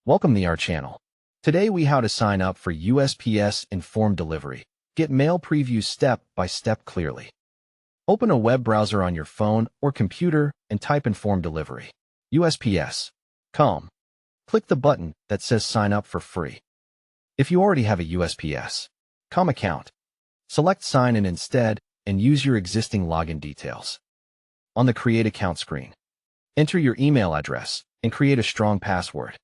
Welcome to our channel. Today we how to sign up for USPS Informed Delivery. Get mail previews step by step clearly. Open a web browser on your phone or computer and type Informed Delivery. USPS.com. Click the button that says sign up for free. If you already have a USPS.com account, select sign in instead and use your existing login details. On the Create Account screen, enter your email address and create a strong password.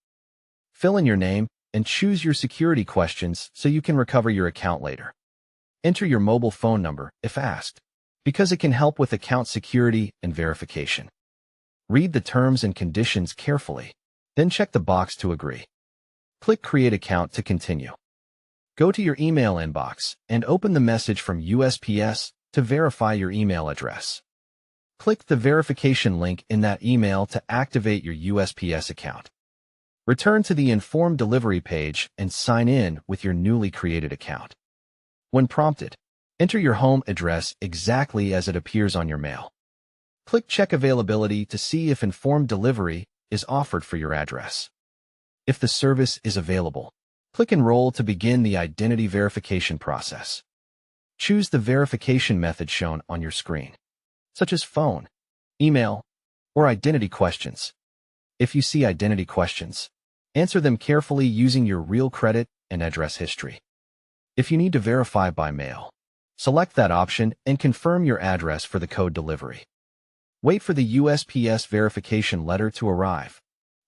Fill in your name and choose your security questions so you can recover your account later. Enter your mobile phone number if asked, because it can help with account security and verification. Read the terms and conditions carefully, then check the box to agree. Click Create Account to continue. Go to your email inbox and open the message from USPS to verify your email address. Click the verification link in that email to activate your USPS account. Return to the Informed Delivery page and sign in with your newly created account. When prompted, enter your home address exactly as it appears on your mail. Click Check Availability to see if Informed Delivery is offered for your address. If the service is available, click Enroll to begin the identity verification process. Choose the verification method shown on your screen, such as phone, email, or identity questions. If you see identity questions, answer them carefully using your real credit and address history. If you need to verify by mail, select that option and confirm your address for the code delivery. Wait for the USPS verification letter to arrive,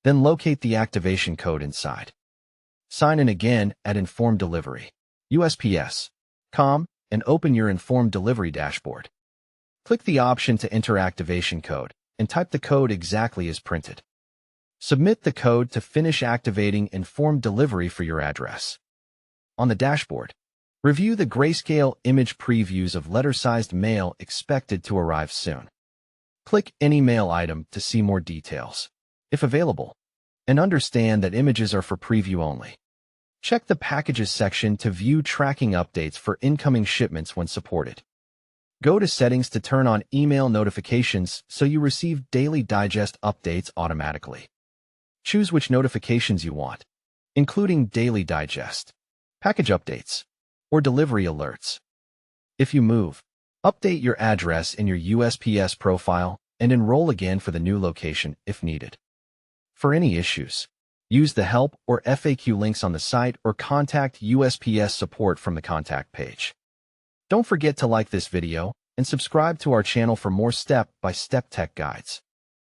then locate the activation code inside. Sign in again at Informed Delivery, USPS.com, and open your Informed Delivery dashboard. Click the option to enter activation code and type the code exactly as printed. Submit the code to finish activating Informed Delivery for your address. On the dashboard, review the grayscale image previews of letter-sized mail expected to arrive soon. Click any mail item to see more details, if available, and understand that images are for preview only. Check the Packages section to view tracking updates for incoming shipments when supported. Go to Settings to turn on email notifications so you receive daily digest updates automatically. Choose which notifications you want, including daily digest, package updates, or delivery alerts. If you move, update your address in your USPS profile and enroll again for the new location if needed. For any issues, use the help or FAQ links on the site or contact USPS support from the contact page. Don't forget to like this video and subscribe to our channel for more step-by-step tech guides.